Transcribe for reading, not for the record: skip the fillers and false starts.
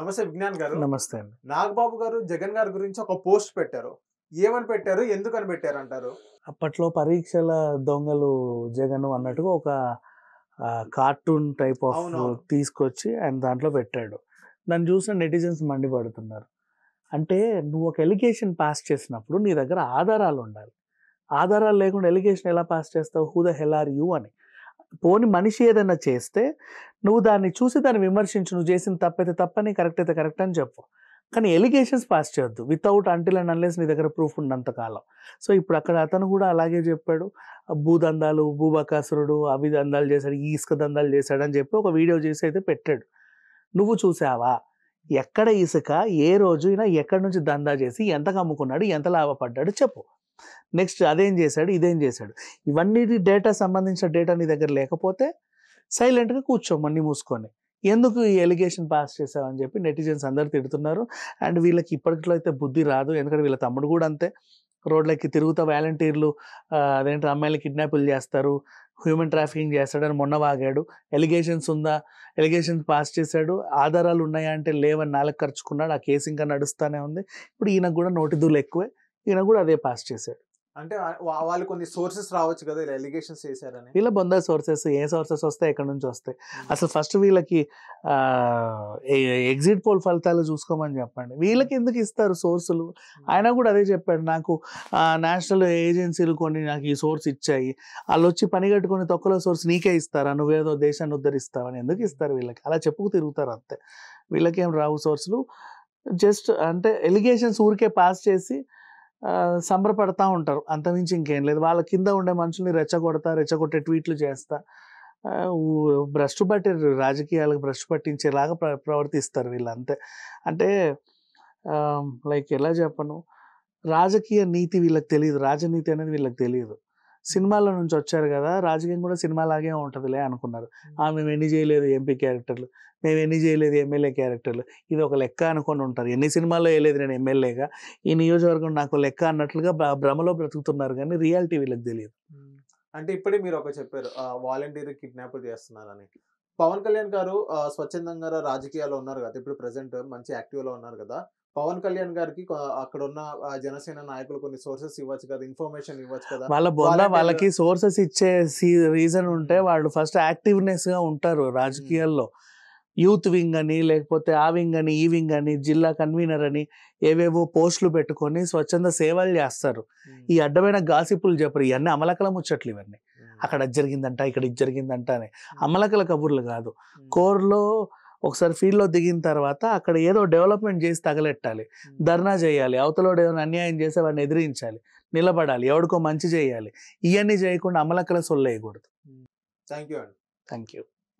నమస్తే విజ్ఞాన్ గారు. నమస్తే అండి. నాగబాబు గారు జగన్ గారి గురించి ఒక పోస్ట్ పెట్టారు. ఏమని పెట్టారు? ఎందుకని పెట్టారంటారు? అప్పట్లో పరీక్షల దొంగలు జగన్ అన్నట్టుగా ఒక కార్టూన్ టైప్ ఆఫ్ అవునవును. తీసుకొచ్చి ఆయన దాంట్లో పెట్టాడు. దాన్ని చూసిన నెటిజన్స్ మండిపడుతున్నారు. అంటే నువ్వు ఒక ఎలిగేషన్ పాస్ చేసినప్పుడు నీ దగ్గర ఆధారాలు ఉండాలి. ఆధారాలు లేకుండా ఎలిగేషన్ ఎలా పాస్ చేస్తావు? Who the hell are you అని. పోని మనిషి ఏదైనా చేస్తే నువ్వు దాన్ని చూసి దాన్ని విమర్శించు. నువ్వు చేసిన తప్పైతే తప్పని, కరెక్ట్ అయితే కరెక్ట్ అని చెప్పు. కానీ ఎలిగేషన్స్ పాస్ చేయొద్దు వితౌట్ అంటిల్ అండ్ అన్లెస్ నీ దగ్గర ప్రూఫ్ ఉన్నంత కాలం. సో ఇప్పుడు అక్కడ అతను కూడా అలాగే చెప్పాడు. భూదందాలు, భూబకాసురుడు అవి దందాలు చేశాడు, ఈ ఇసుక దందాలు చేశాడు అని చెప్పి ఒక వీడియో చేసి అయితే పెట్టాడు. నువ్వు చూసావా? ఎక్కడ ఇసుక, ఏ రోజు అయినా ఎక్కడి నుంచి దందా చేసి ఎంతకు అమ్ముకున్నాడు, ఎంత లాభపడ్డాడు చెప్పు. నెక్స్ట్ అదేం చేశాడు, ఇదేం చేశాడు. ఇవన్నీ డేటా సంబంధించిన డేటా నీ దగ్గర లేకపోతే సైలెంట్గా కూర్చోమని మూసుకొని. ఎందుకు ఈ ఎలిగేషన్ పాస్ చేసావని చెప్పి నెటిజన్స్ అందరు తిడుతున్నారు. అండ్ వీళ్ళకి ఇప్పటిలో అయితే బుద్ధి రాదు. ఎందుకంటే వీళ్ళ తమ్ముడు కూడా అంతే. రోడ్లకి తిరుగుతా వాలంటీర్లు అదేంటి అమ్మాయిలు కిడ్నాపులు చేస్తారు, హ్యూమన్ ట్రాఫికింగ్ చేస్తాడని మొన్న వాగాడు. ఎలిగేషన్స్ ఉందా, ఎలిగేషన్స్ పాస్ చేశాడు, ఆధారాలు ఉన్నాయా అంటే లేవని నాలుగు ఖర్చుకున్నాడు. ఆ కేసు ఇంకా నడుస్తూనే ఉంది. ఇప్పుడు ఈయనకు కూడా నోటి దూలు ఎక్కువే, ఈయన కూడా అదే పాస్ చేశాడు. అంటే వాళ్ళు కొన్ని సోర్సెస్ రావచ్చు కదా ఇలా ఎలిగేషన్స్ చేశారని. వీళ్ళ బొంద సోర్సెస్, ఏ సోర్సెస్ వస్తాయి, ఎక్కడి నుంచి వస్తాయి? అసలు ఫస్ట్ వీళ్ళకి ఎగ్జిట్ పోల్ ఫలితాలు చూసుకోమని చెప్పండి. వీళ్ళకి ఎందుకు ఇస్తారు సోర్సులు? ఆయన కూడా అదే చెప్పాడు. నాకు నేషనల్ ఏజెన్సీలు కొన్ని నాకు ఈ సోర్స్ ఇచ్చాయి, వాళ్ళు వచ్చి పని కట్టుకొని తొక్కలో సోర్స్ నీకే ఇస్తారా, నువ్వేదో దేశాన్ని ఉద్ధరిస్తావని ఎందుకు ఇస్తారు? వీళ్ళకి అలా చెప్పుకు తిరుగుతారు అంతే. వీళ్ళకేం రావు సోర్సులు. జస్ట్ అంటే ఎలిగేషన్స్ ఊరికే పాస్ చేసి సంబరపడతా ఉంటారు, అంతమించి ఇంకేం లేదు. వాళ్ళ కింద ఉండే మనుషుల్ని రెచ్చగొట్టే ట్వీట్లు చేస్తా భ్రష్టు పట్టి రాజకీయాలకు భ్రష్టు పట్టించేలాగా ప్రవర్తిస్తారు వీళ్ళు అంతే. అంటే లైక్ ఎలా చెప్పను, రాజకీయ నీతి వీళ్ళకి తెలియదు, రాజనీతి అనేది వీళ్ళకి తెలియదు. సినిమాల నుంచి వచ్చారు కదా, రాజకీయం కూడా సినిమాలాగే ఉంటుందిలే అనుకున్నారు. మేము ఎన్ని చేయలేదు ఎంపీ క్యారెక్టర్లు, మేము ఎన్ని చేయలేదు ఎమ్మెల్యే క్యారెక్టర్లు, ఇది ఒక లెక్క అనుకొని ఉంటారు. ఎన్ని సినిమాల్లో వేయలేదు నేను ఎమ్మెల్యేగా, ఈ నియోజకవర్గం నాకు లెక్క అన్నట్లుగా భ్రమలో బ్రతుకుతున్నారు, కానీ రియాలిటీ వీళ్ళకి తెలియదు. అంటే ఇప్పుడే మీరు ఒక చెప్పారు వాలంటీర్ కిడ్నాపులు చేస్తున్నారని. పవన్ కళ్యాణ్ గారు స్వచ్ఛందంగా రాజకీయాల్లో ఉన్నారు కదా, ఇప్పుడు ప్రెసెంట్ మంచి యాక్టివ్లో ఉన్నారు కదా. పవన్ కళ్యాణ్ గారికి అక్కడ ఉన్న జనసేన నాయకులు కొన్ని సోర్సెస్ ఇవ్వచ్చు కదా, ఇన్ఫర్మేషన్ ఇవ్వచ్చు కదా. వాళ్ళకి సోర్సెస్ ఇచ్చే రీజన్ ఉంటే వాళ్ళు ఫస్ట్ యాక్టివ్నెస్ గా ఉంటారు రాజకీయాల్లో. యూత్ వింగ్ అని, లేకపోతే ఆ వింగ్ అని, ఈ వింగ్ అని, జిల్లా కన్వీనర్ అని ఏవేవో పోస్టులు పెట్టుకొని స్వచ్ఛంద సేవలు చేస్తారు. ఈ అడ్డమైన గాసిపులు చెప్పరు. ఇవన్నీ అమలకల ముచ్చట్లు. ఇవన్నీ అక్కడ జరిగిందంట, ఇక్కడ ఇది జరిగిందంట అని అమలకల కబుర్లు కాదు. కోర్లో ఒకసారి ఫీల్డ్లో దిగిన తర్వాత అక్కడ ఏదో డెవలప్మెంట్ చేసి తగలెట్టాలి, ధర్నా చేయాలి, అవతలోడు ఏమైనా అన్యాయం చేస్తే వాడిని ఎదిరించాలి, నిలబడాలి, ఎవడికో మంచి చేయాలి. ఇవన్నీ చేయకుండా అమలకల సొల్లేయకూడదు. థ్యాంక్ యూ అండి. Thank you.